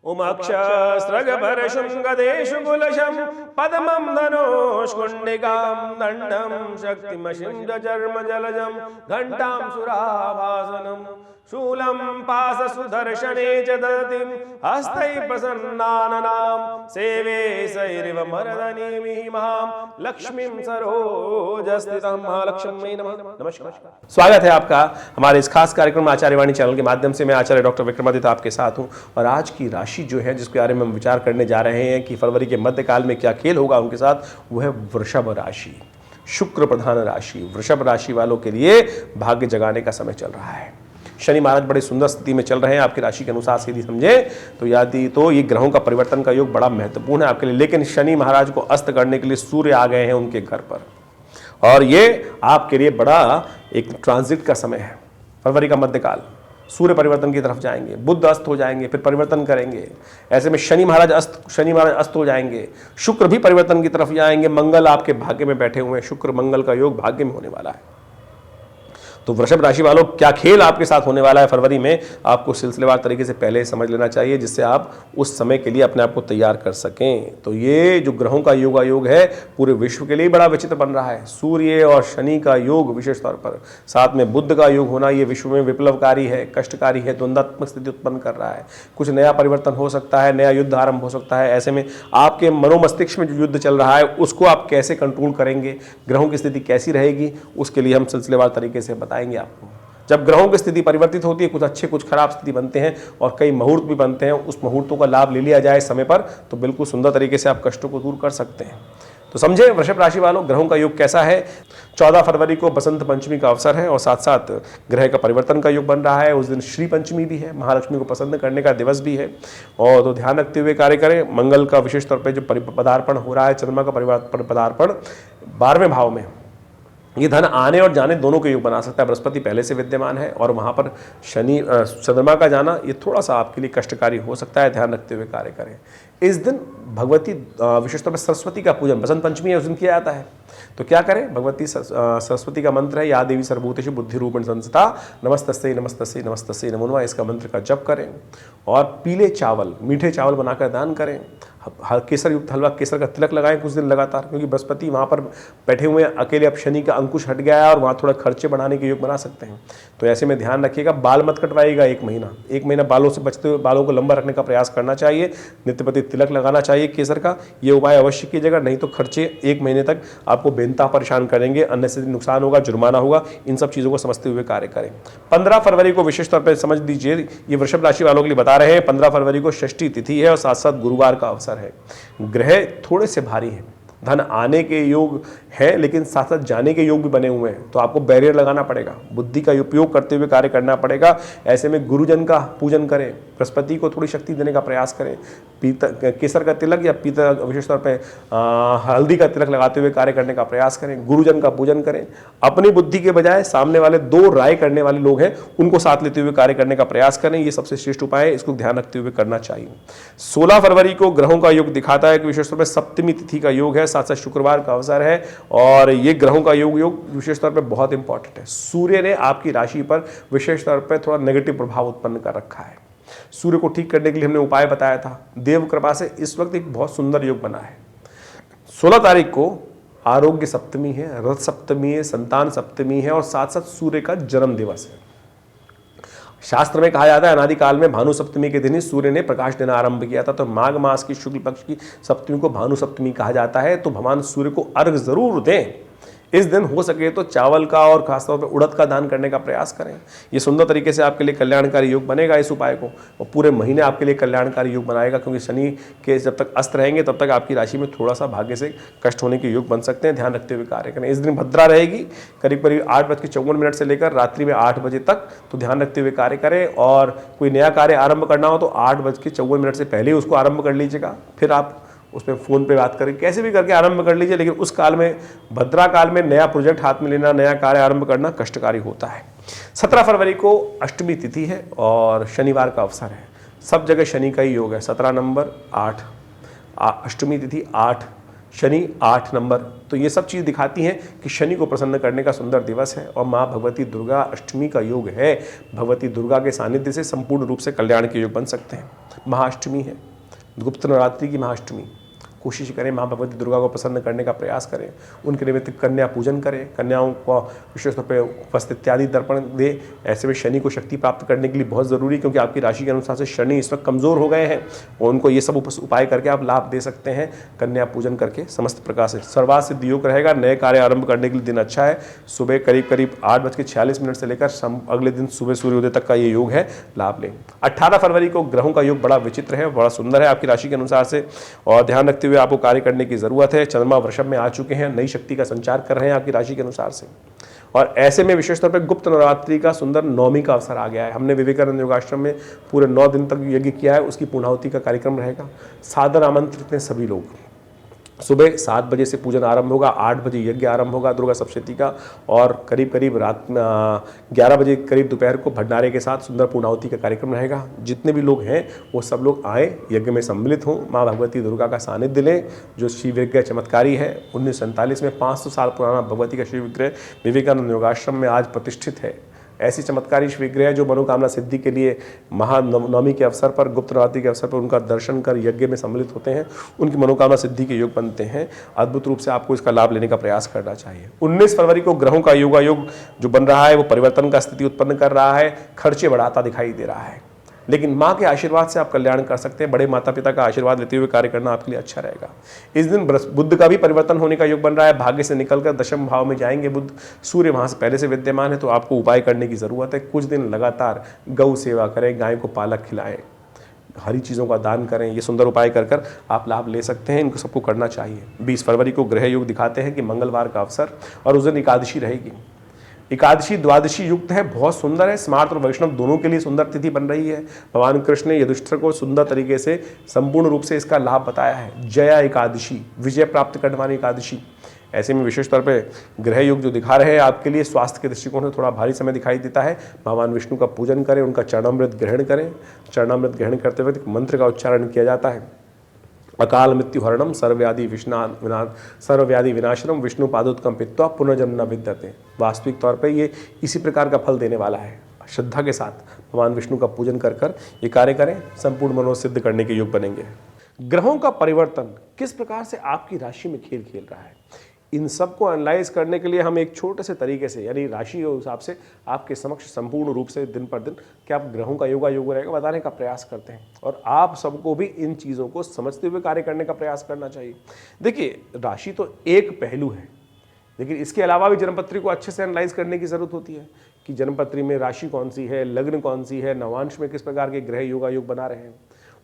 उमक्षस्रगभरशृङ्गदेषु कुलशं पद्मं धनुष्कुण्डिकां दण्डं शक्तिमशिं जर्मजलजं घण्टां सुराभासनं शूलं पाशसुदर्शने च दतिं हस्तैः प्रसन्नाननां सेवे सैरिव मर्दनीमिहि महां लक्ष्मीं सरोजस्थितं महालक्ष्मी नमः। नमस्कार, स्वागत है आपका हमारे इस खास कार्यक्रम आचार्यवाणी चैनल के माध्यम से। मैं आचार्य डॉक्टर विक्रमादित्य आपके साथ हूं और आज की राशि जो है जिसके बारे में हम विचार करने जा रहे हैं कि फरवरी के मध्यकाल में क्या खेल होगा उनके साथ, वो है वृषभ राशि। शुक्र प्रधान राशि वृषभ राशि वालों के लिए भाग्य जगाने का समय चल रहा है। शनि महाराज बड़े सुंदर स्थिति में चल रहे हैं आपकी राशि के अनुसार से यदि समझे तो ये ग्रहों का परिवर्तन का योग बड़ा महत्वपूर्ण है आपके लिए। लेकिन शनि महाराज को अस्त करने के लिए सूर्य आ गए हैं उनके घर पर और ये आपके लिए बड़ा एक ट्रांजिट का समय है। फरवरी का मध्यकाल, सूर्य परिवर्तन की तरफ जाएंगे, बुध अस्त हो जाएंगे, फिर परिवर्तन करेंगे। ऐसे में शनि महाराज अस्त हो जाएंगे, शुक्र भी परिवर्तन की तरफ जाएंगे, मंगल आपके भाग्य में बैठे हुए हैं, शुक्र मंगल का योग भाग्य में होने वाला है। तो वृषभ राशि वालों क्या खेल आपके साथ होने वाला है फरवरी में, आपको सिलसिलेवार तरीके से पहले समझ लेना चाहिए जिससे आप उस समय के लिए अपने आप को तैयार कर सकें। तो ये जो ग्रहों का योगायोग है पूरे विश्व के लिए बड़ा विचित्र बन रहा है। सूर्य और शनि का योग विशेष तौर पर, साथ में बुध का योग होना, ये विश्व में विप्लवकारी है, कष्टकारी है, द्वंद्वात्मक स्थिति उत्पन्न कर रहा है। कुछ नया परिवर्तन हो सकता है, नया युद्ध आरंभ हो सकता है। ऐसे में आपके मनोमस्तिष्क में जो युद्ध चल रहा है उसको आप कैसे कंट्रोल करेंगे, ग्रहों की स्थिति कैसी रहेगी, उसके लिए हम सिलसिलेवार तरीके से बताएंगे आपको। जब ग्रहों की स्थिति परिवर्तित होती है, कुछ अच्छे कुछ खराब स्थिति बनते हैं और कई मुहूर्त भी बनते हैं, उस मुहूर्तों का लाभ ले लिया जाए समय पर तो बिल्कुल सुंदर तरीके से आप कष्टों को दूर कर सकते हैं। तो समझे वृषभ राशि वालों ग्रहों का योग कैसा है। 14 फरवरी को बसंत पंचमी का अवसर है और साथ साथ ग्रह का परिवर्तन का योग बन रहा है। उस दिन श्री पंचमी भी है, महालक्ष्मी को प्रसन्न करने का दिवस भी है। और तो ध्यान रखते हुए कार्य करें। मंगल का विशेष तौर पर जो पदार्पण हो रहा है, चंद्रमा का पदार्पण 12वें भाव में, ये धन आने और जाने दोनों के योग बना सकता है। बृहस्पति पहले से विद्यमान है और वहाँ पर चंद्रमा का जाना ये थोड़ा सा आपके लिए कष्टकारी हो सकता है, ध्यान रखते हुए कार्य करें। इस दिन भगवती विशेष तौर पर सरस्वती का पूजन, बसंत पंचमी है उस दिन किया जाता है। तो क्या करें, भगवती सरस्वती का मंत्र है या देवी सर्वभूतेषु बुद्धि रूपेण संस्थिता नमस्तस्यै नमस्तस्यै नमस्तस्यै नमो नमः, इसका मंत्र का जप करें और पीले चावल, मीठे चावल बनाकर दान करें। केसर युक्त हलवा, केसर का तिलक लगाएं कुछ दिन लगातार, क्योंकि बृहस्पति वहाँ पर बैठे हुए हैं अकेले। अब शनि का अंकुश हट गया है और वहाँ थोड़ा खर्चे बढ़ाने के योग बना सकते हैं। तो ऐसे में ध्यान रखिएगा, बाल मत कटवाइएगा। एक महीना बालों से बचते हुए बालों को लंबा रखने का प्रयास करना चाहिए। नित्यपति तिलक लगाना चाहिए केसर का, ये उपाय अवश्य कीजिएगा, नहीं तो खर्चे 1 महीने तक आपको बेनता परेशान करेंगे, अननेसेसरी नुकसान होगा, जुर्माना होगा। इन सब चीज़ों को समझते हुए कार्य करें। 15 फरवरी को विशेष तौर पर समझ लीजिए, ये वृषभ राशि वालों के लिए बता रहे हैं। 15 फरवरी को षष्ठी तिथि है और साथ साथ गुरुवार का अवसर है। ग्रह थोड़े से भारी हैं, धन आने के योग है लेकिन साथ साथ जाने के योग भी बने हुए हैं। तो आपको बैरियर लगाना पड़ेगा, बुद्धि का उपयोग करते हुए कार्य करना पड़ेगा। ऐसे में गुरुजन का पूजन करें, बृहस्पति को थोड़ी शक्ति देने का प्रयास करें। केसर का तिलक या पीता विशेष तौर पर हल्दी का तिलक लगाते हुए कार्य करने का प्रयास करें। गुरुजन का पूजन करें। अपनी बुद्धि के बजाय सामने वाले 2 राय करने वाले लोग हैं उनको साथ लेते हुए कार्य करने का प्रयास करें। ये सबसे श्रेष्ठ उपाय है, इसको ध्यान रखते हुए करना चाहिए। 16 फरवरी को ग्रहों का योग दिखाता है कि विशेष तौर पर सप्तमी तिथि का योग है, साथ साथ शुक्रवार का अवसर है और ये ग्रहों का योग विशेष तौर पर बहुत इंपॉर्टेंट है। सूर्य ने आपकी राशि पर विशेष तौर पर थोड़ा नेगेटिव प्रभाव उत्पन्न कर रखा है। सूर्य को ठीक करने के लिए हमने उपाय बताया था। देव कृपा से इस वक्त एक बहुत सुंदर योग बना है। 16 तारीख को आरोग्य सप्तमी है, रथ सप्तमी है, संतान सप्तमी है और साथ साथ सूर्य का जन्म दिवस है। शास्त्र में कहा जाता है अनादिकाल में भानु सप्तमी के दिन ही सूर्य ने प्रकाश देना आरंभ किया था। तो माघ मास की शुक्ल पक्ष की सप्तमी को भानु सप्तमी कहा जाता है। तो भगवान सूर्य को अर्घ जरूर दें। इस दिन हो सके तो चावल का और खासतौर पर उड़द का दान करने का प्रयास करें। ये सुंदर तरीके से आपके लिए कल्याणकारी योग बनेगा इस उपाय को, और पूरे महीने आपके लिए कल्याणकारी योग बनाएगा। क्योंकि शनि के जब तक अस्त रहेंगे तब तक आपकी राशि में थोड़ा सा भाग्य से कष्ट होने के योग बन सकते हैं, ध्यान रखते हुए कार्य करें। इस दिन भद्रा रहेगी करीब करीब 8:54 से लेकर रात्रि में 8 बजे तक। तो ध्यान रखते हुए कार्य करें और कोई नया कार्य आरंभ करना हो तो 8:54 से पहले उसको आरंभ कर लीजिएगा। फिर आप उसमें फ़ोन पे बात करें, कैसे भी करके आरंभ कर लीजिए। लेकिन उस काल में, भद्रा काल में नया प्रोजेक्ट हाथ में लेना, नया कार्य आरंभ करना कष्टकारी होता है। 17 फरवरी को अष्टमी तिथि है और शनिवार का अवसर है। सब जगह शनि का ही योग है। 17 नंबर 8, अष्टमी तिथि 8, शनि 8 नंबर। तो ये सब चीज़ दिखाती हैं कि शनि को प्रसन्न करने का सुंदर दिवस है और माँ भगवती दुर्गा अष्टमी का योग है। भगवती दुर्गा के सानिध्य से संपूर्ण रूप से कल्याण के योग बन सकते हैं। महाअष्टमी है, गुप्त नवरात्रि की महाअष्टमी। कोशिश करें माँ भगवती दुर्गा को प्रसन्न करने का प्रयास करें, उनके निमित्त कन्या पूजन करें, कन्याओं को विशेष तौर पर वस्त्र इत्यादि तर्पण दे। ऐसे में शनि को शक्ति प्राप्त करने के लिए बहुत ज़रूरी, क्योंकि आपकी राशि के अनुसार से शनि इस वक्त कमज़ोर हो गए हैं और उनको ये सब उपाय करके आप लाभ दे सकते हैं। कन्या पूजन करके समस्त प्रकार से सर्वार्थ सिद्ध योग रहेगा। नए कार्य आरंभ करने के लिए दिन अच्छा है। सुबह करीब 8:46 से लेकर अगले दिन सुबह सूर्योदय तक का ये योग है, लाभ लें। 18 फरवरी को ग्रहों का योग बड़ा विचित्र है, बड़ा सुंदर है आपकी राशि के अनुसार से, और ध्यान रखते हुए आपको कार्य करने की जरूरत है। चंद्रमा वृषभ में आ चुके हैं, नई शक्ति का संचार कर रहे हैं आपकी राशि के अनुसार से, और ऐसे में विशेष तौर पर गुप्त नवरात्रि का सुंदर नवमी का अवसर आ गया है। हमने विवेकानंद योगाश्रम में पूरे 9 दिन तक यज्ञ किया है, उसकी पूर्णाहुति का कार्यक्रम रहेगा। सादर आमंत्रित हैं सभी लोग। सुबह 7 बजे से पूजन आरंभ होगा, 8 बजे यज्ञ आरंभ होगा दुर्गा सप्तशती का, और करीब रात 11 बजे करीब दोपहर को भंडारे के साथ सुंदर पूर्णाहुति का कार्यक्रम रहेगा। जितने भी लोग हैं वो सब लोग आए, यज्ञ में सम्मिलित हों, माँ भगवती दुर्गा का सानिध्य लें। जो शिव विग्रह चमत्कारी है, 1947 में 500 साल पुराना भगवती का शिव विग्रह विवेकानंद योगाश्रम में आज प्रतिष्ठित है। ऐसी चमत्कारी विग्रह जो मनोकामना सिद्धि के लिए महानवमी के अवसर पर, गुप्त नवरात्रि के अवसर पर उनका दर्शन कर यज्ञ में सम्मिलित होते हैं, उनकी मनोकामना सिद्धि के योग बनते हैं। अद्भुत रूप से आपको इसका लाभ लेने का प्रयास करना चाहिए। 19 फरवरी को ग्रहों का योगायोग जो बन रहा है वो परिवर्तन का स्थिति उत्पन्न कर रहा है, खर्चे बढ़ाता दिखाई दे रहा है, लेकिन माँ के आशीर्वाद से आप कल्याण कर सकते हैं। बड़े माता पिता का आशीर्वाद लेते हुए कार्य करना आपके लिए अच्छा रहेगा। इस दिन बुध का भी परिवर्तन होने का योग बन रहा है, भाग्य से निकलकर दशम भाव में जाएंगे बुध। सूर्य वहाँ से पहले से विद्यमान है, तो आपको उपाय करने की ज़रूरत है। कुछ दिन लगातार गौ सेवा करें, गाय को पालक खिलाएं, हरी चीज़ों का दान करें। ये सुंदर उपाय कर आप लाभ ले सकते हैं, इनको सबको करना चाहिए। 20 फरवरी को ग्रह योग दिखाते हैं कि मंगलवार का अवसर, और उस दिन एकादशी रहेगी। एकादशी द्वादशी युक्त है, बहुत सुंदर है। स्मार्त और वैष्णव दोनों के लिए सुंदर तिथि बन रही है। भगवान कृष्ण ने युधिष्ठिर को सुंदर तरीके से संपूर्ण रूप से इसका लाभ बताया है। जया एकादशी, विजय प्राप्त करने वाली एकादशी। ऐसे में विशेष तौर पे ग्रह योग जो दिखा रहे हैं आपके लिए स्वास्थ्य के दृष्टिकोण से थोड़ा भारी समय दिखाई देता है। भगवान विष्णु का पूजन करें, उनका चरणामृत ग्रहण करें। चरणामृत ग्रहण करते वक्त मंत्र का उच्चारण किया जाता है, अकाल मृत्यु हरणम सर्वव्याधि विनाशनम विष्णु पादोत्कम पित्वा पुनर्जन्म न विद्यते। वास्तविक तौर पे ये इसी प्रकार का फल देने वाला है। श्रद्धा के साथ भगवान विष्णु का पूजन कर ये कार्य करें, संपूर्ण मनोरथ सिद्ध करने के योग बनेंगे। ग्रहों का परिवर्तन किस प्रकार से आपकी राशि में खेल खेल रहा है, इन सब को एनालाइज करने के लिए हम एक छोटे से तरीके से, यानी राशि के हिसाब से आपके समक्ष संपूर्ण रूप से दिन पर दिन क्या ग्रहों का योग रहेगा बताने का प्रयास करते हैं, और आप सबको भी इन चीज़ों को समझते हुए कार्य करने का प्रयास करना चाहिए। देखिए, राशि तो एक पहलू है, लेकिन इसके अलावा भी जन्मपत्री को अच्छे से एनालाइज करने की जरूरत होती है कि जन्मपत्री में राशि कौन सी है, लग्न कौन सी है, नवांश में किस प्रकार के ग्रह योग बना रहे हैं।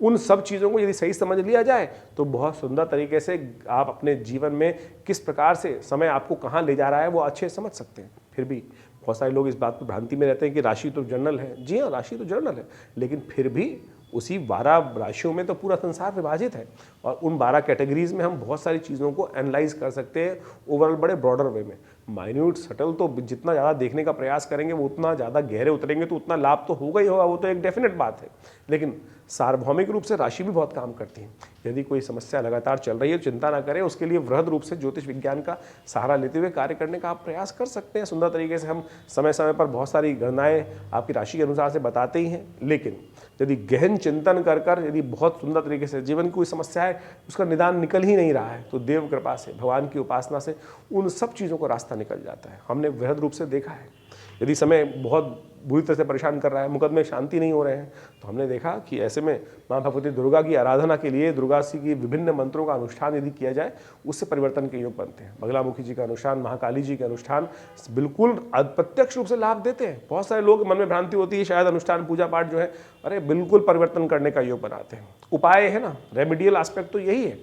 उन सब चीज़ों को यदि सही समझ लिया जाए तो बहुत सुंदर तरीके से आप अपने जीवन में किस प्रकार से समय आपको कहाँ ले जा रहा है वो अच्छे समझ सकते हैं। फिर भी बहुत सारे लोग इस बात पर भ्रांति में रहते हैं कि राशि तो जनरल है। जी हाँ, राशि तो जनरल है, लेकिन फिर भी उसी 12 राशियों में तो पूरा संसार विभाजित है, और उन 12 कैटेगरीज में हम बहुत सारी चीज़ों को एनालाइज कर सकते हैं ओवरऑल बड़े ब्रॉडर वे में। माइन्यूट सटल तो जितना ज़्यादा देखने का प्रयास करेंगे वो उतना ज़्यादा गहरे उतरेंगे तो उतना लाभ तो होगा ही होगा, वो तो एक डेफिनेट बात है। लेकिन सार्वभौमिक रूप से राशि भी बहुत काम करती है। यदि कोई समस्या लगातार चल रही है, चिंता ना करें, उसके लिए वृहद रूप से ज्योतिष विज्ञान का सहारा लेते हुए कार्य करने का आप प्रयास कर सकते हैं। सुंदर तरीके से हम समय समय पर बहुत सारी गणनाएं आपकी राशि के अनुसार से बताते ही हैं, लेकिन यदि गहन चिंतन कर यदि बहुत सुंदर तरीके से जीवन की कोई समस्या है उसका निदान निकल ही नहीं रहा है, तो देव कृपा से, भगवान की उपासना से उन सब चीज़ों को रास्ता निकल जाता है। हमने वृहद रूप से देखा है। यदि समय बहुत बुरी तरह से परेशान कर रहा है, मुकदमे शांति नहीं हो रहे हैं, तो हमने देखा कि ऐसे में माँ भगवती दुर्गा की आराधना के लिए दुर्गा जी की विभिन्न मंत्रों का अनुष्ठान यदि किया जाए, उससे परिवर्तन के योग बनते हैं। बगलामुखी जी का अनुष्ठान, महाकाली जी के अनुष्ठान बिल्कुल प्रत्यक्ष रूप से लाभ देते हैं। बहुत सारे लोग मन में भ्रांति होती है शायद अनुष्ठान पूजा पाठ जो है, अरे बिल्कुल परिवर्तन करने का योग बनाते हैं। उपाय है ना, रेमेडियल एस्पेक्ट तो यही है,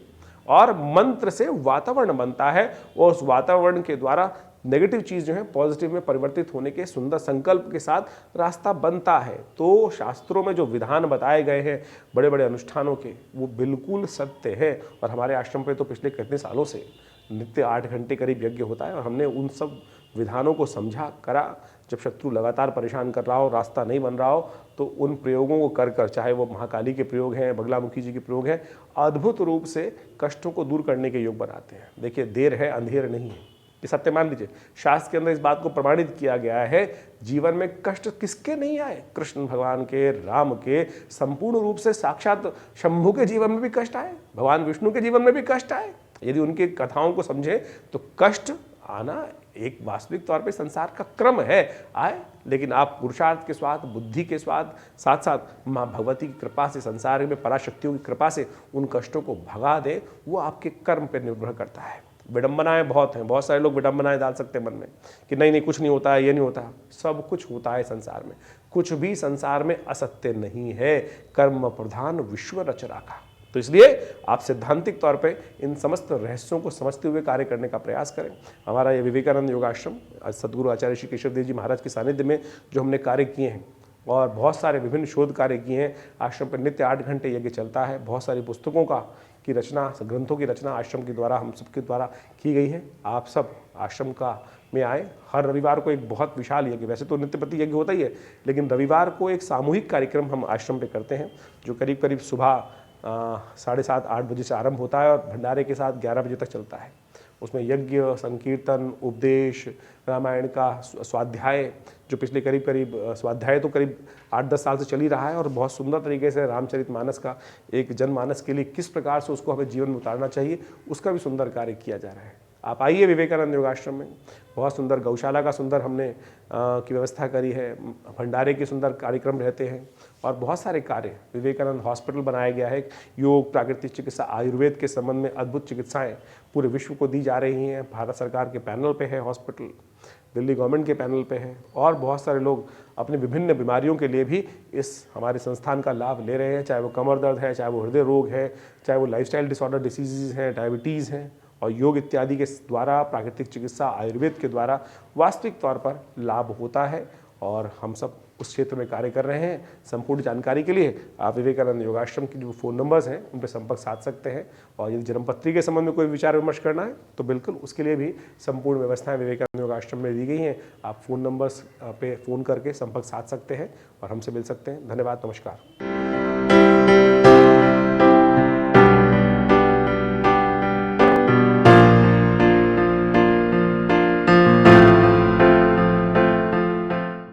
और मंत्र से वातावरण बनता है और उस वातावरण के द्वारा नेगेटिव चीज़ जो है पॉजिटिव में परिवर्तित होने के सुंदर संकल्प के साथ रास्ता बनता है। तो शास्त्रों में जो विधान बताए गए हैं बड़े बड़े अनुष्ठानों के, वो बिल्कुल सत्य है। और हमारे आश्रम पे तो पिछले कितने सालों से नित्य 8 घंटे करीब यज्ञ होता है, और हमने उन सब विधानों को समझा करा। जब शत्रु लगातार परेशान कर रहा हो, रास्ता नहीं बन रहा हो, तो उन प्रयोगों को कर चाहे वो महाकाली के प्रयोग हैं, बगलामुखी जी के प्रयोग हैं, अद्भुत रूप से कष्टों को दूर करने के योग बनाते हैं। देखिए, देर है अंधेर नहीं है। ये सत्य मान लीजिए। शास्त्र के अंदर इस बात को प्रमाणित किया गया है, जीवन में कष्ट किसके नहीं आए? कृष्ण भगवान के, राम के, संपूर्ण रूप से साक्षात शंभु के जीवन में भी कष्ट आए, भगवान विष्णु के जीवन में भी कष्ट आए। यदि उनकी कथाओं को समझे तो कष्ट आना एक वास्तविक तौर पे संसार का क्रम है, आए। लेकिन आप पुरुषार्थ के साथ, बुद्धि के साथ साथ माँ भगवती की कृपा से, संसार में पराशक्तियों की कृपा से उन कष्टों को भगा दे, वो आपके कर्म पर निर्भर करता है। विडंबनाएं बहुत हैं, बहुत सारे लोग विडंबनाएं डाल सकते हैं मन में कि नहीं नहीं कुछ नहीं होता है, ये नहीं होता। सब कुछ होता है संसार में, कुछ भी संसार में असत्य नहीं है। कर्म प्रधान विश्व रचना का। तो इसलिए आप सैद्धांतिक तौर पे इन समस्त रहस्यों को समझते हुए कार्य करने का प्रयास करें। हमारा ये विवेकानंद योगाश्रम सदगुरु आचार्य श्री केशव देव जी महाराज के सानिध्य में जो हमने कार्य किए हैं और बहुत सारे विभिन्न शोध कार्य किए हैं। आश्रम पर नित्य 8 घंटे यज्ञ चलता है। बहुत सारी पुस्तकों की रचना, ग्रंथों की रचना आश्रम के द्वारा, हम सबके द्वारा की गई है। आप सब आश्रम में आए। हर रविवार को एक बहुत विशाल यज्ञ, वैसे तो नित्यपति यज्ञ होता ही है, लेकिन रविवार को एक सामूहिक कार्यक्रम हम आश्रम पे करते हैं जो करीब करीब सुबह 7:30-8 बजे से आरंभ होता है और भंडारे के साथ 11 बजे तक चलता है। उसमें यज्ञ, संकीर्तन, उपदेश, रामायण का स्वाध्याय, जो पिछले करीब स्वाध्याय तो करीब 8-10 साल से चल ही रहा है और बहुत सुंदर तरीके से रामचरितमानस का एक जनमानस के लिए किस प्रकार से उसको हमें जीवन में उतारना चाहिए, उसका भी सुंदर कार्य किया जा रहा है। आप आइए विवेकानंद योगाश्रम में। बहुत सुंदर गौशाला का सुंदर हमने की व्यवस्था करी है, भंडारे के सुंदर कार्यक्रम रहते हैं और बहुत सारे कार्य। विवेकानंद हॉस्पिटल बनाया गया है, योग, प्राकृतिक चिकित्सा, आयुर्वेद के संबंध में अद्भुत चिकित्साएं पूरे विश्व को दी जा रही हैं। भारत सरकार के पैनल पे है हॉस्पिटल, दिल्ली गवर्नमेंट के पैनल पे है और बहुत सारे लोग अपनी विभिन्न बीमारियों के लिए भी इस हमारे संस्थान का लाभ ले रहे हैं, चाहे वो कमर दर्द है, चाहे वो हृदय रोग है, चाहे वो लाइफस्टाइल डिसऑर्डर डिसीज़ हैं, डायबिटीज़ हैं। और योग इत्यादि के द्वारा, प्राकृतिक चिकित्सा, आयुर्वेद के द्वारा वास्तविक तौर पर लाभ होता है और हम सब उस क्षेत्र में कार्य कर रहे हैं। संपूर्ण जानकारी के लिए आप विवेकानंद योगाश्रम की जो फ़ोन नंबर्स हैं उन पर संपर्क साध सकते हैं और यदि जन्मपत्री के संबंध में कोई विचार विमर्श करना है तो बिल्कुल उसके लिए भी संपूर्ण व्यवस्थाएं विवेकानंद योगाश्रम में दी गई हैं। आप फ़ोन नंबर्स पे फ़ोन करके संपर्क साध सकते हैं और हमसे मिल सकते हैं। धन्यवाद, नमस्कार।